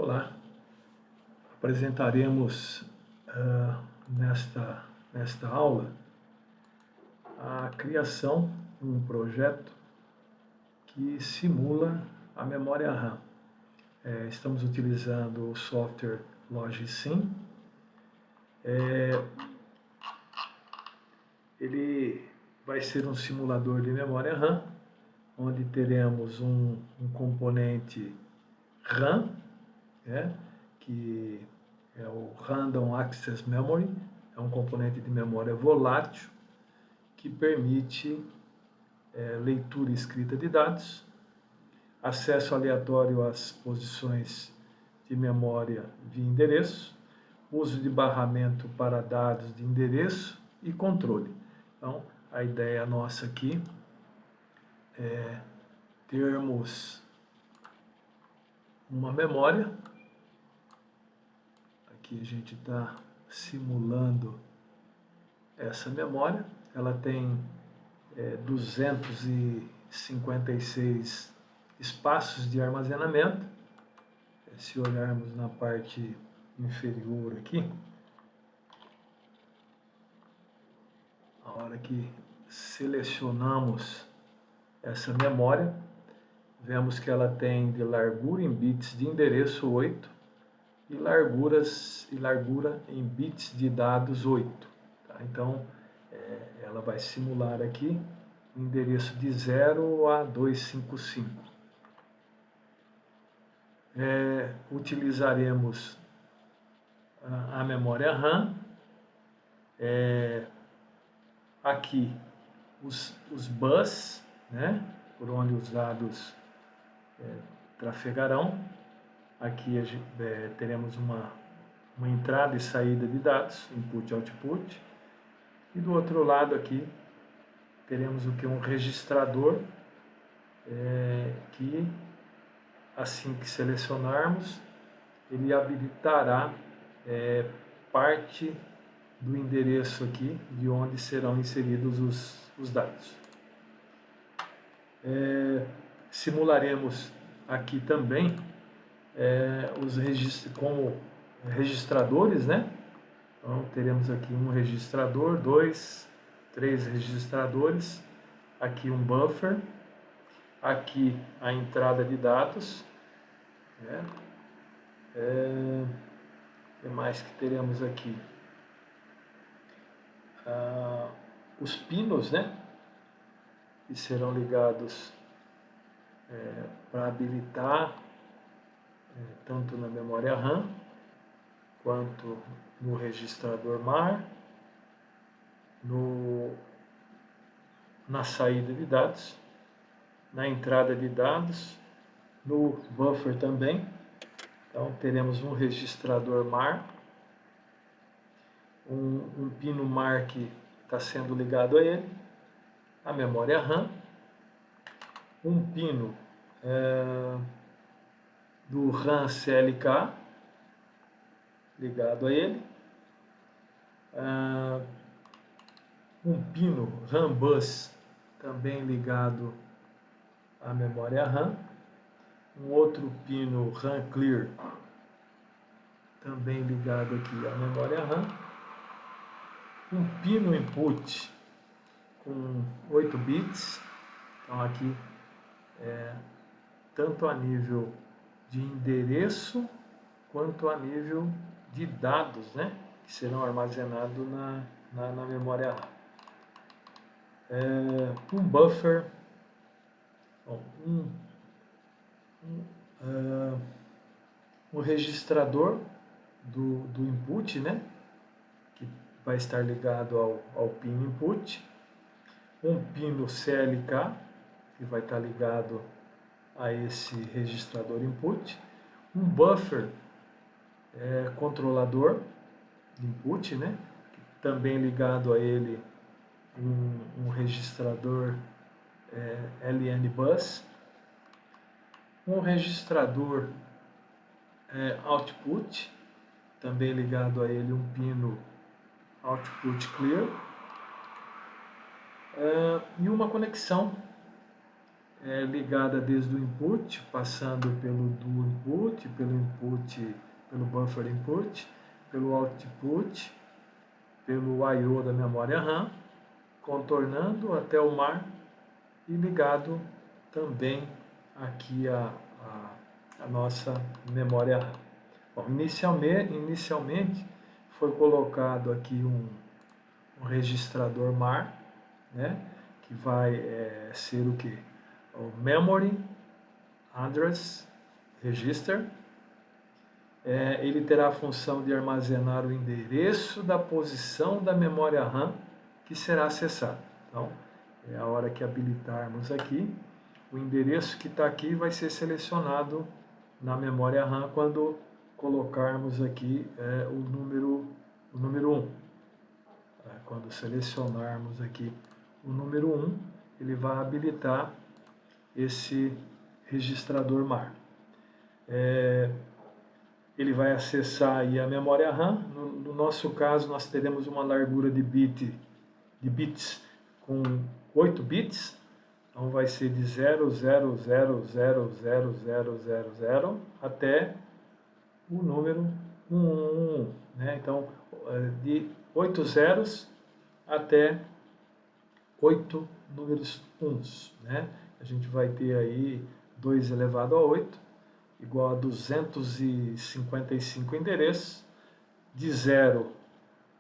Olá, apresentaremos nesta aula a criação de um projeto que simula a memória RAM. Estamos utilizando o software LogSim. Ele vai ser um simulador de memória RAM, onde teremos um componente RAM, que é o Random Access Memory, é um componente de memória volátil que permite leitura e escrita de dados, acesso aleatório às posições de memória via endereço, uso de barramento para dados de endereço e controle. Então, a ideia nossa aqui é termos uma memória. Aqui a gente está simulando essa memória. Ela tem 256 espaços de armazenamento. Se olharmos na parte inferior aqui, a hora que selecionamos essa memória, vemos que ela tem de largura em bits de endereço 8 e largura em bits de dados 8. Tá? Então, ela vai simular aqui o endereço de 0 a 255. Utilizaremos a memória RAM. Aqui os bus, por onde os dados trafegarão. Aqui teremos uma entrada e saída de dados, input e output. E do outro lado aqui teremos o que? Um registrador, que assim que selecionarmos, ele habilitará parte do endereço aqui, de onde serão inseridos os dados. Simularemos aqui também os como registradores, Então, teremos aqui um registrador, 2, 3 registradores, aqui um buffer, aqui a entrada de dados, O que mais que teremos aqui? Os pinos, que serão ligados para habilitar tanto na memória RAM quanto no registrador MAR, na saída de dados, na entrada de dados, no buffer também. Então, teremos um registrador MAR, um pino MAR que está sendo ligado a ele, a memória RAM, um pino do RAM CLK ligado a ele, um pino RAM Bus também ligado à memória RAM, um outro pino RAM Clear também ligado aqui à memória RAM, um pino input com 8 bits, então aqui tanto a nível de endereço quanto a nível de dados, que serão armazenados na memória RAM. Um buffer, um registrador do input, que vai estar ligado ao pino input, um pino CLK, que vai estar ligado a esse registrador input, um buffer controlador de input, também ligado a ele um registrador LN Bus, um registrador output, também ligado a ele um pino output clear, e uma conexão ligada desde o input, passando pelo do input, pelo buffer input, pelo output, pelo I/O da memória RAM, contornando até o mar e ligado também aqui a nossa memória RAM. Bom, inicialmente foi colocado aqui um registrador MAR, né, que vai ser o que? O Memory Address Register. Ele terá a função de armazenar o endereço da posição da memória RAM que será acessada. Então, a hora que habilitarmos aqui, o endereço que está aqui vai ser selecionado na memória RAM quando colocarmos aqui o número 1. Quando selecionarmos aqui o número 1, ele vai habilitar esse registrador MAR. Ele vai acessar aí a memória RAM. No nosso caso, nós teremos uma largura de bits com 8 bits. Então vai ser de 00000000 até o número 111, né? Então, de 8 zeros até 8 números 1s, né? A gente vai ter aí 2 elevado a 8, igual a 255 endereços. De 0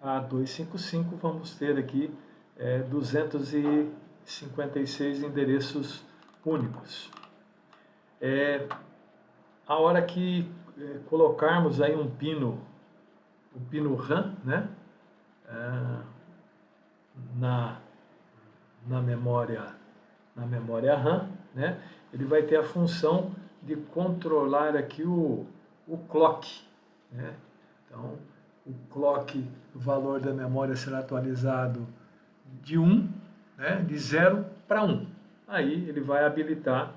a 255, vamos ter aqui 256 endereços únicos. A hora que colocarmos aí o pino RAM, né, na memória RAM, né, ele vai ter a função de controlar aqui o clock, né? Então, o clock, o valor da memória será atualizado de 1, né, de 0 para 1. Aí ele vai habilitar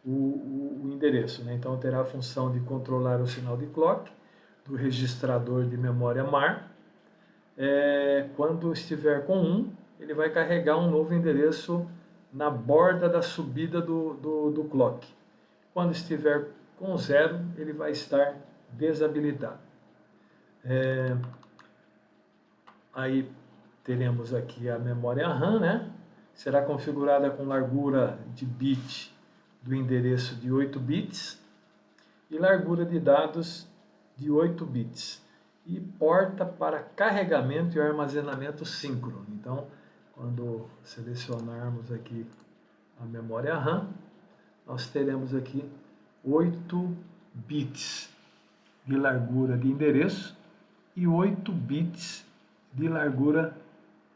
o endereço, né? Então terá a função de controlar o sinal de clock do registrador de memória MAR. Quando estiver com 1, ele vai carregar um novo endereço na borda da subida do clock. Quando estiver com 0, ele vai estar desabilitado. Aí teremos aqui a memória RAM, né? Será configurada com largura de bit do endereço de 8 bits e largura de dados de 8 bits e porta para carregamento e armazenamento síncrono. Então, quando selecionarmos aqui a memória RAM, nós teremos aqui 8 bits de largura de endereço e 8 bits de largura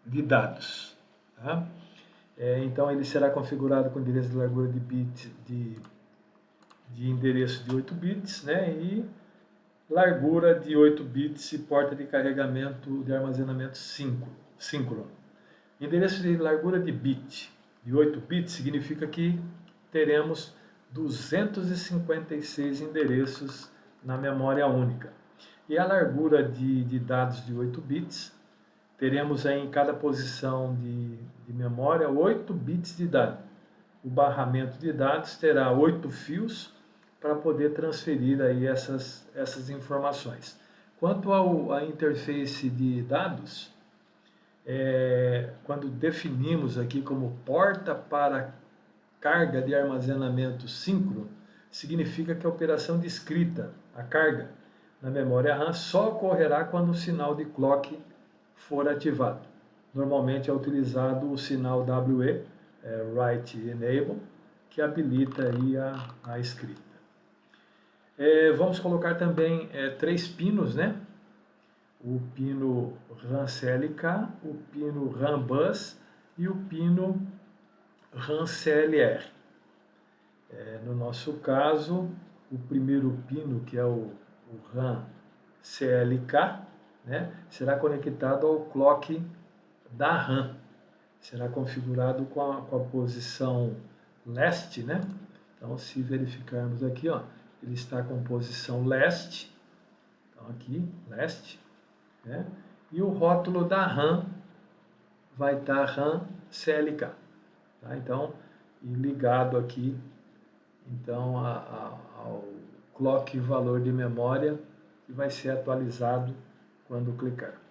de dados. Tá? Então, ele será configurado com endereço de largura de bit de endereço de 8 bits, né? E largura de 8 bits e porta de carregamento de armazenamento síncrono. Endereço de largura de bit de 8 bits significa que teremos 256 endereços na memória única. E a largura de dados de 8 bits, teremos aí em cada posição de memória 8 bits de dado. O barramento de dados terá 8 fios para poder transferir aí essas informações. Quanto à interface de dados, quando definimos aqui como porta para carga de armazenamento síncrono, significa que a operação de escrita, a carga, na memória RAM só ocorrerá quando o sinal de clock for ativado. Normalmente é utilizado o sinal WE, Write Enable, que habilita aí a escrita. Vamos colocar também 3 pinos, né? O pino RAM CLK, o pino RAM Bus e o pino RAM CLR. No nosso caso, o primeiro pino, que é o RAM CLK, né, será conectado ao clock da RAM. Será configurado com a posição leste, né? Então, se verificarmos aqui, ó, ele está com posição leste. Então, aqui, leste, né? E o rótulo da RAM vai estar RAM CLK. Tá? Então, e ligado aqui, então, ao clock valor de memória, que vai ser atualizado quando clicar.